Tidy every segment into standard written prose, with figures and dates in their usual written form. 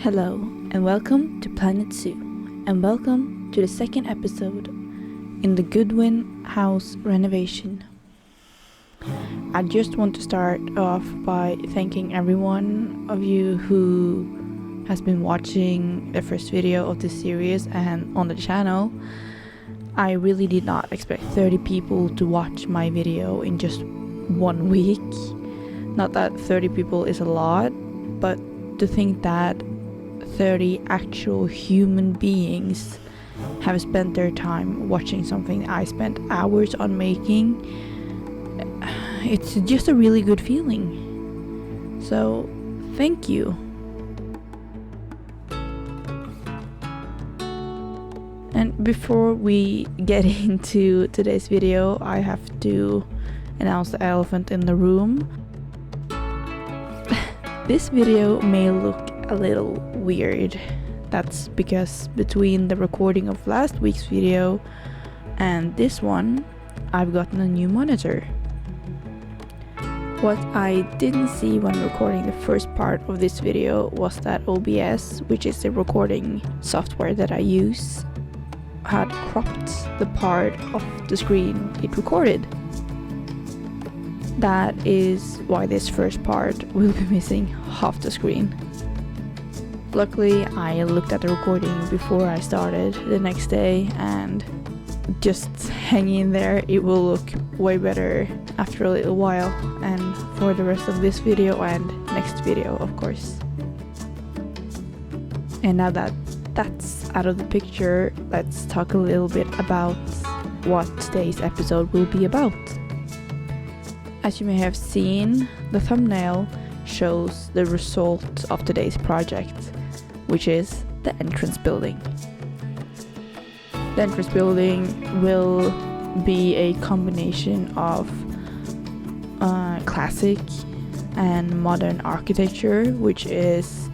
Hello, and welcome to Planet Zoo, and welcome to the second episode in the Goodwin house renovation. I just want to start off by thanking every one of you who has been watching the first video of this series and on the channel. I really did not expect 30 people to watch my video in just 1 week. Not that 30 people is a lot, but to think that 30 actual human beings have spent their time watching something I spent hours on making, it's just a really good feeling. So, thank you. And before we get into today's video, I have to announce the elephant in the room. This video may look a little weird. That's because between the recording of last week's video and this one, I've gotten a new monitor. What I didn't see when recording the first part of this video was that OBS, which is the recording software that I use, had cropped the part of the screen it recorded. That is why this first part will be missing half the screen. Luckily, I looked at the recording before I started the next day, and just hang in there, it will look way better after a little while, and for the rest of this video and next video, of course. And now that that's out of the picture, let's talk a little bit about what today's episode will be about. As you may have seen, the thumbnail shows the result of today's project, which is the entrance building. The entrance building will be a combination of classic and modern architecture, which is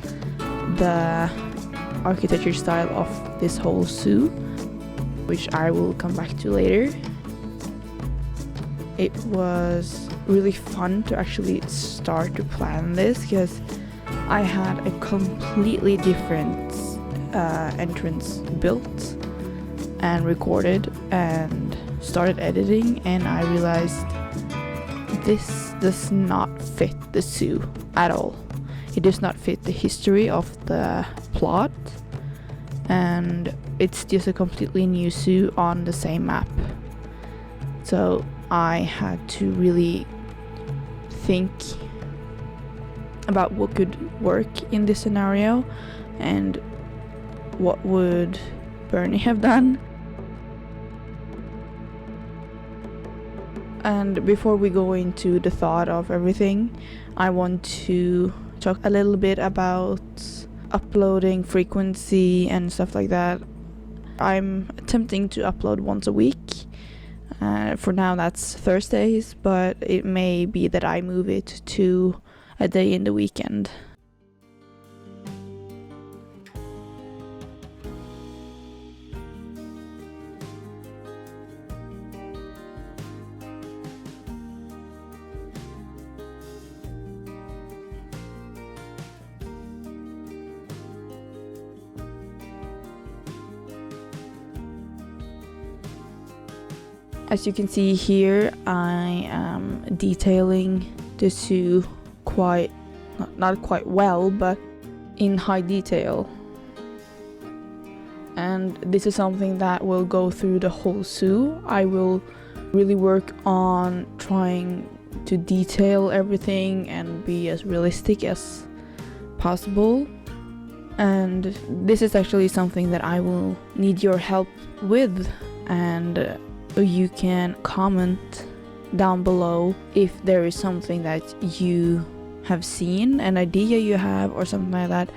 the architecture style of this whole zoo, which I will come back to later. It was really fun to actually start to plan this because I had a completely different entrance built and recorded and started editing, and I realized this does not fit the zoo at all. It does not fit the history of the plot, and it's just a completely new zoo on the same map. So I had to really think about what could work in this scenario and what would Bernie have done. And before we go into the thought of everything, I want to talk a little bit about uploading frequency and stuff like that. I'm attempting to upload once a week. For now that's Thursdays, but it may be that I move it to a day in the weekend. As you can see here, I am detailing the zoo not quite well, but in high detail. And this is something that will go through the whole zoo. I will really work on trying to detail everything and be as realistic as possible. And this is actually something that I will need your help with, and you can comment down below if there is something that you have seen, an idea you have or something like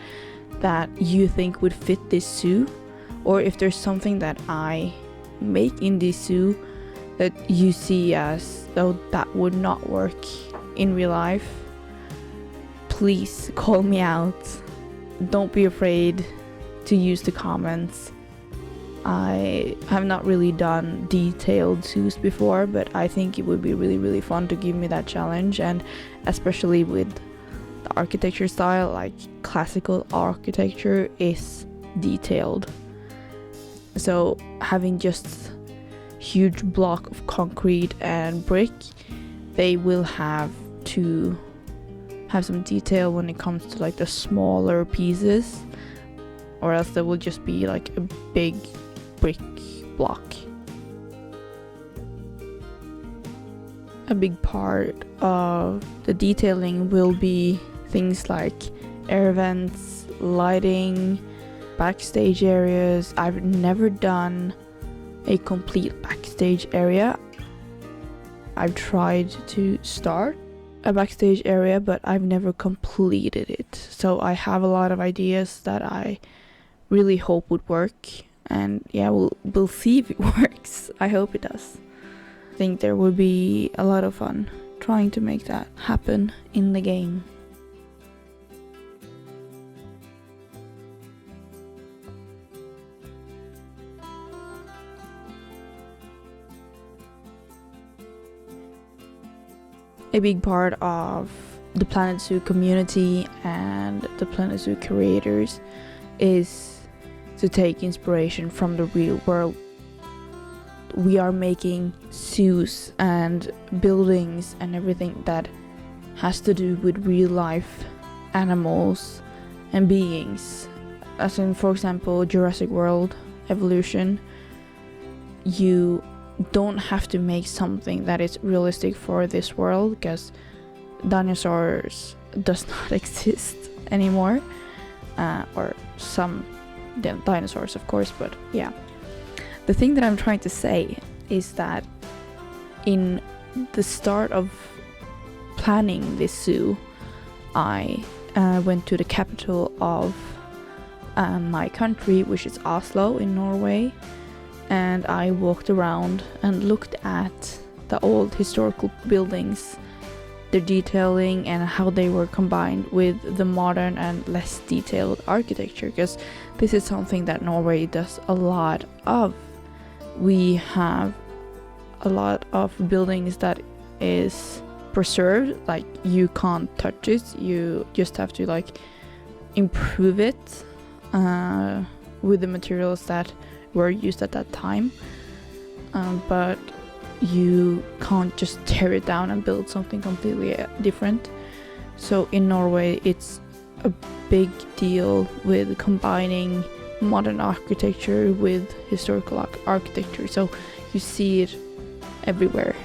that you think would fit this zoo, or if there's something that I make in this zoo that you see as though that would not work in real life. Please call me out. Don't be afraid to use the comments. I have not really done detailed zoos before, but I think it would be really fun to give me that challenge, and especially with the architecture style, like classical architecture, is detailed. So having just huge block of concrete and brick, they will have to have some detail when it comes to like the smaller pieces, or else there will just be like a big brick block. A big part of the detailing will be things like air vents, lighting, backstage areas. I've never done a complete backstage area. I've tried to start a backstage area, but I've never completed it. So I have a lot of ideas that I really hope would work, and yeah, we'll see if it works. I hope it does. I think there would be a lot of fun trying to make that happen in the game. A big part of the Planet Zoo community and the Planet Zoo creators is to take inspiration from the real world. We are making zoos and buildings and everything that has to do with real life animals and beings. As in, for example, Jurassic World Evolution. You don't have to make something that is realistic for this world, because dinosaurs does not exist anymore, or some dinosaurs, of course, but yeah. The thing that I'm trying to say is that in the start of planning this zoo, I went to the capital of my country, which is Oslo in Norway, and I walked around and looked at the old historical buildings, their detailing, and how they were combined with the modern and less detailed architecture, because this is something that Norway does a lot of. We have a lot of buildings that is preserved, like you can't touch it, you just have to like improve it with the materials that were used at that time, but you can't just tear it down and build something completely different. So in Norway it's a big deal with combining modern architecture with historical architecture, so you see it everywhere.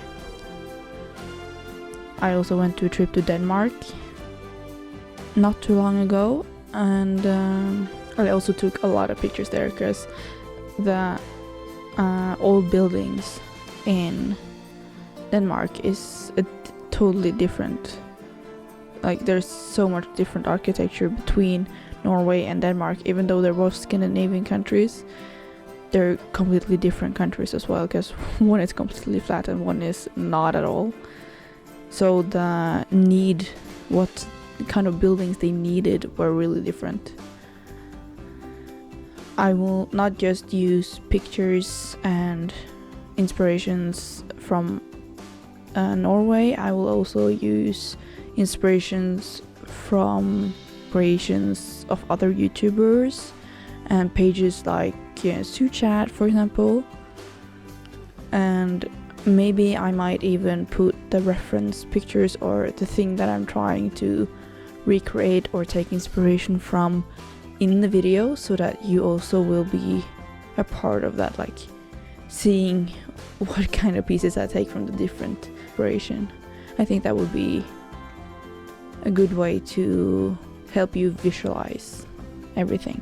I also went to a trip to Denmark not too long ago, and I also took a lot of pictures there, because the old buildings in Denmark is totally different. Like there's so much different architecture between Norway and Denmark, even though they're both Scandinavian countries. They're completely different countries as well, because one is completely flat and one is not at all. So the need, what kind of buildings they needed were really different. I will not just use pictures and inspirations from Norway, I will also use inspirations from creations of other YouTubers and pages like Zoo Chat, for example. And maybe I might even put the reference pictures or the thing that I'm trying to recreate or take inspiration from in the video, so that you also will be a part of that, like seeing what kind of pieces I take from the different inspiration. I think that would be a good way to help you visualize everything.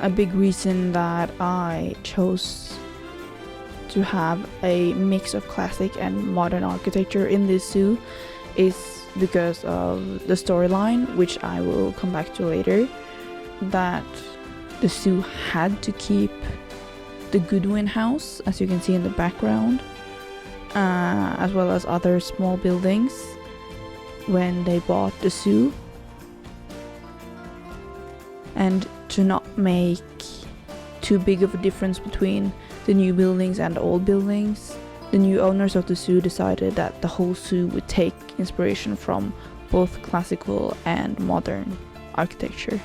A big reason that I chose to have a mix of classic and modern architecture in this zoo is because of the storyline, which I will come back to later, that the zoo had to keep the Goodwin house, as you can see in the background, as well as other small buildings when they bought the zoo. And to not make too big of a difference between the new buildings and the old buildings, the new owners of the zoo decided that the whole zoo would take inspiration from both classical and modern architecture.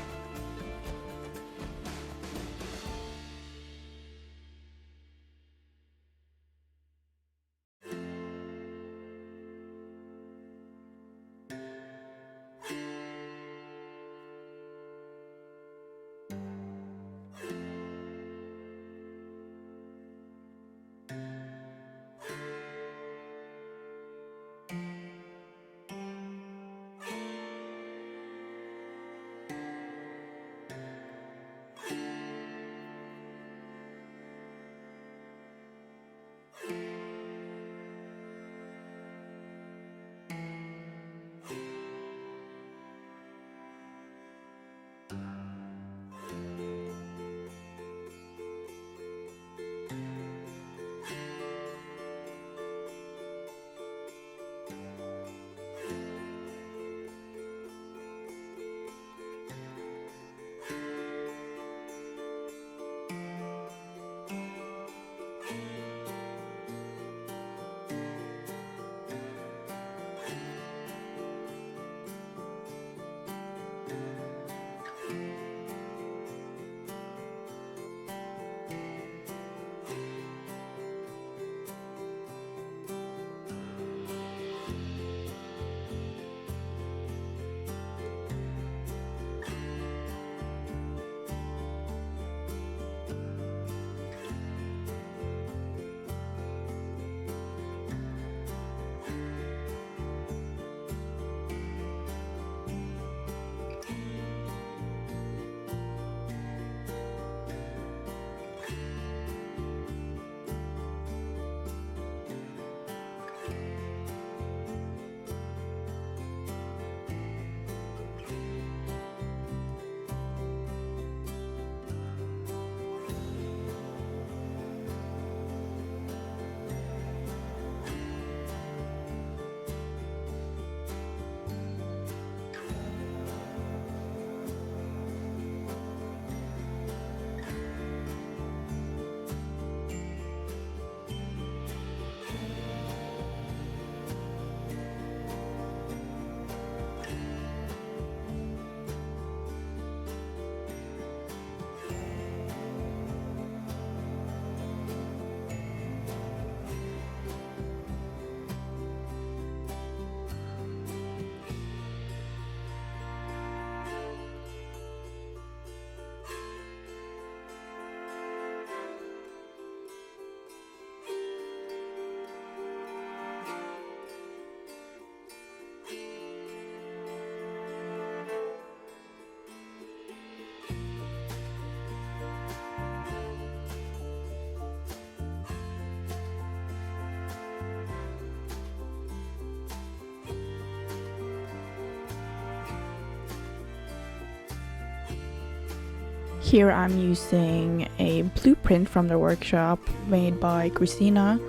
Here I'm using a blueprint from the workshop made by Christina,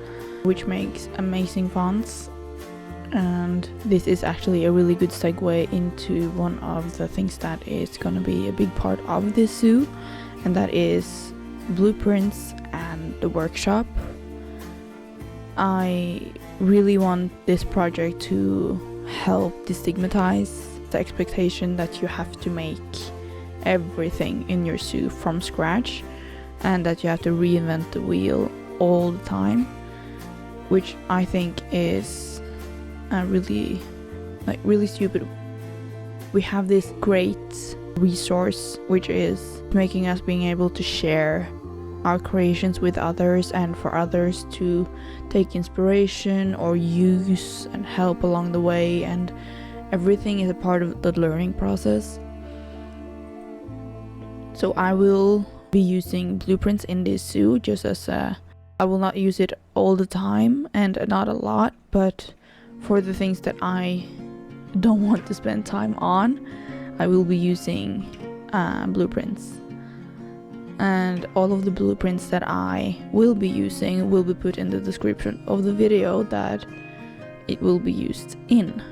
which makes amazing fonts. And this is actually a really good segue into one of the things that is going to be a big part of this zoo, and that is blueprints and the workshop. I really want this project to help destigmatize the expectation that you have to make everything in your zoo from scratch and that you have to reinvent the wheel all the time, which I think is really stupid. We have this great resource, which is making us being able to share our creations with others and for others to take inspiration or use and help along the way, and everything is a part of the learning process. So I will be using blueprints in this zoo, just as I will not use it all the time and not a lot, but for the things that I don't want to spend time on, I will be using blueprints. and all of the blueprints that I will be using will be put in the description of the video that it will be used in.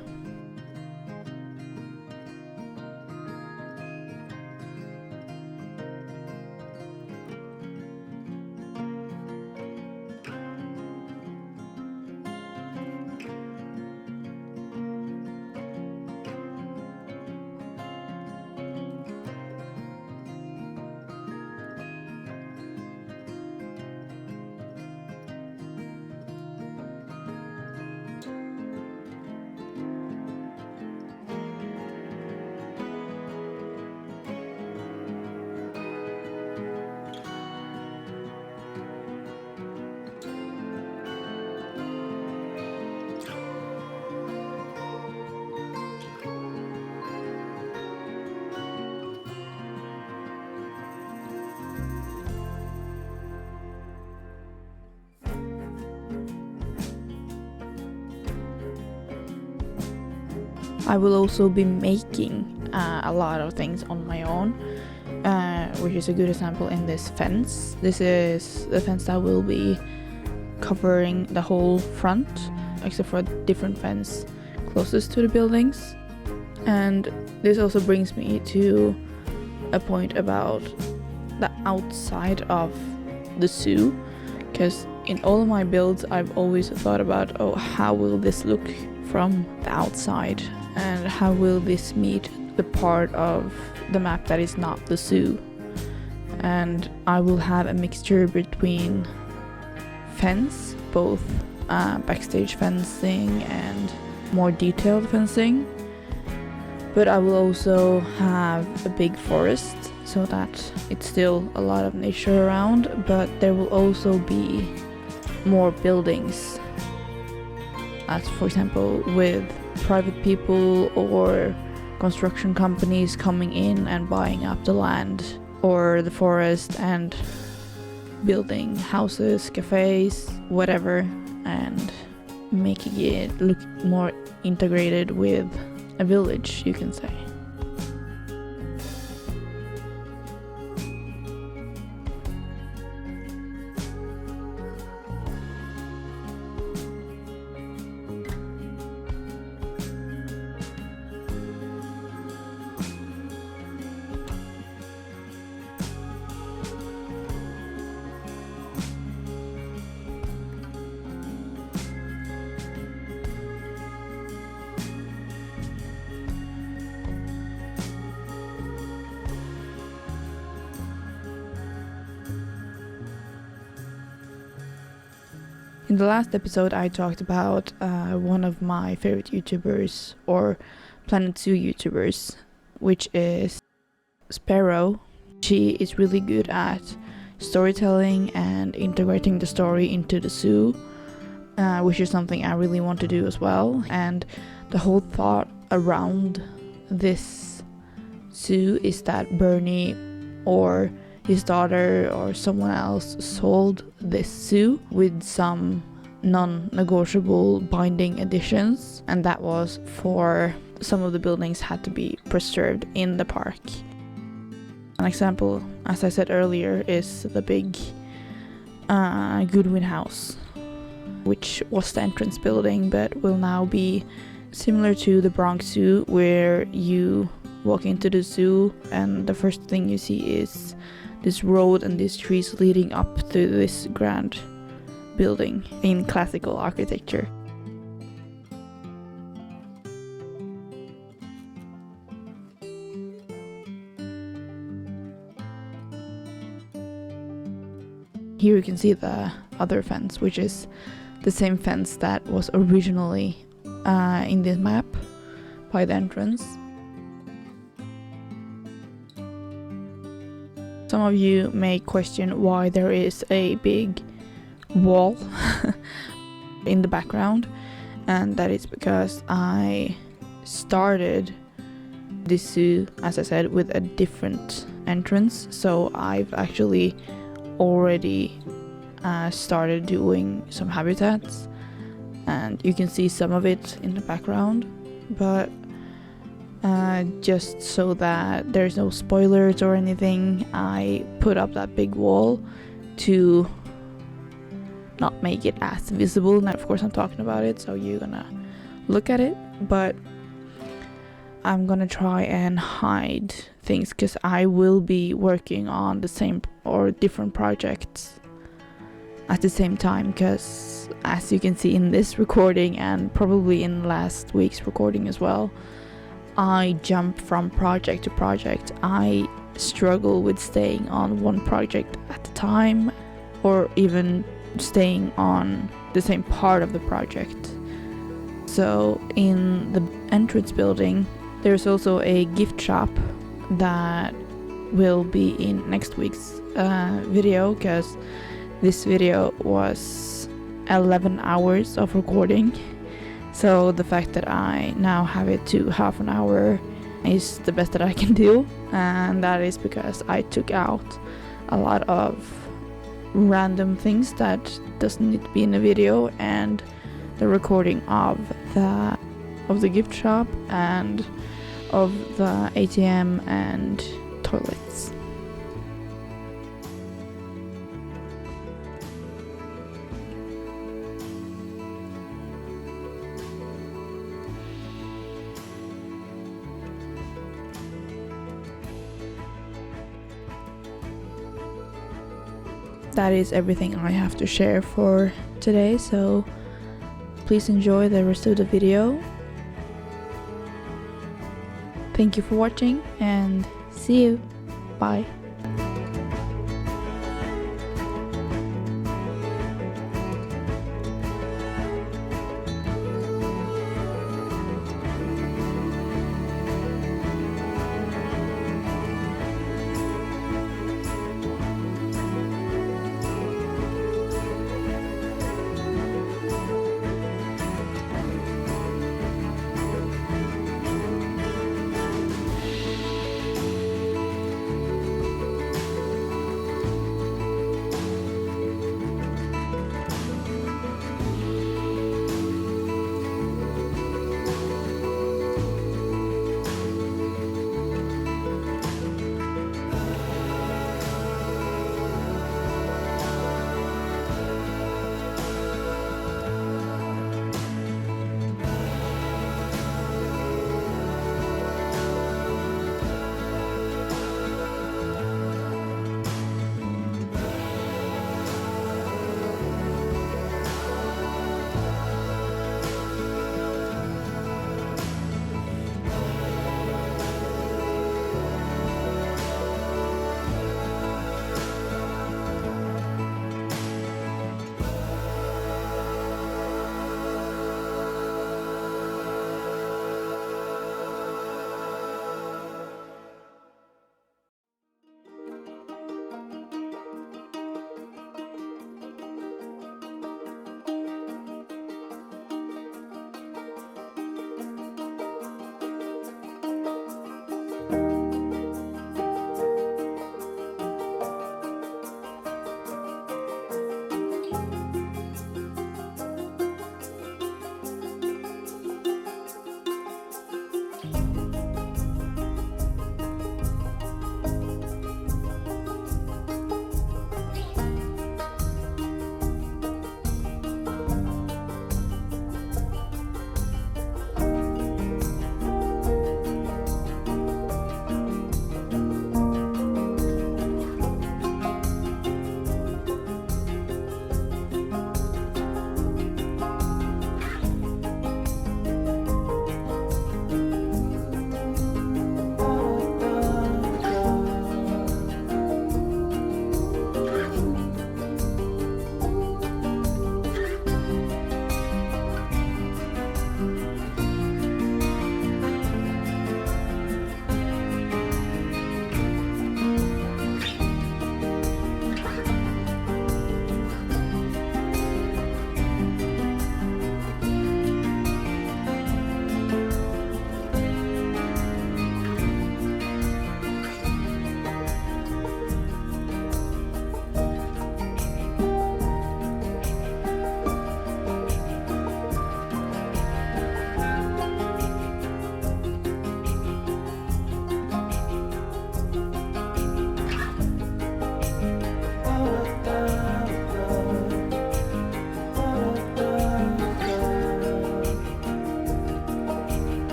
I will also be making a lot of things on my own, which is a good example in this fence. This is the fence that will be covering the whole front, except for a different fence closest to the buildings. And this also brings me to a point about the outside of the zoo, because in all of my builds I've always thought about, oh, how will this look from the outside, and how will this meet the part of the map that is not the zoo. And I will have a mixture between fence, both backstage fencing and more detailed fencing, but I will also have a big forest so that it's still a lot of nature around, but there will also be more buildings, as for example with private people or construction companies coming in and buying up the land or the forest and building houses, cafes, whatever, and making it look more integrated with a village, you can say. In the last episode I talked about one of my favorite YouTubers, or Planet Zoo YouTubers, which is Sparrow. She is really good at storytelling and integrating the story into the zoo, which is something I really want to do as well. And the whole thought around this zoo is that Bernie or his daughter or someone else sold this zoo with some non-negotiable binding additions, and that was for some of the buildings had to be preserved in the park. An example, as I said earlier, is the big Goodwin house, which was the entrance building but will now be similar to the Bronx Zoo, where you walk into the zoo and the first thing you see is this road and these trees leading up to this grand building in classical architecture. Here you can see the other fence, which is the same fence that was originally in this map by the entrance. Some of you may question why there is a big wall in the background, and that is because I started this zoo, as I said, with a different entrance, so I've actually already started doing some habitats, and you can see some of it in the background, but just so that there's no spoilers or anything. I put up that big wall to not make it as visible. Now of course I'm talking about it, so you're gonna look at it, but I'm gonna try and hide things because I will be working on the same or different projects at the same time, because as you can see in this recording and probably in last week's recording as well, I jump from project to project. I struggle with staying on one project at a time, or even staying on the same part of the project. So in the entrance building there's also a gift shop that will be in next week's video, because this video was 11 hours of recording. So the fact that I now have it to half an hour is the best that I can do, and that is because I took out a lot of random things that doesn't need to be in a video, and the recording of the gift shop and of the ATM and toilets. That is everything I have to share for today, so please enjoy the rest of the video. Thank you for watching and see you. Bye.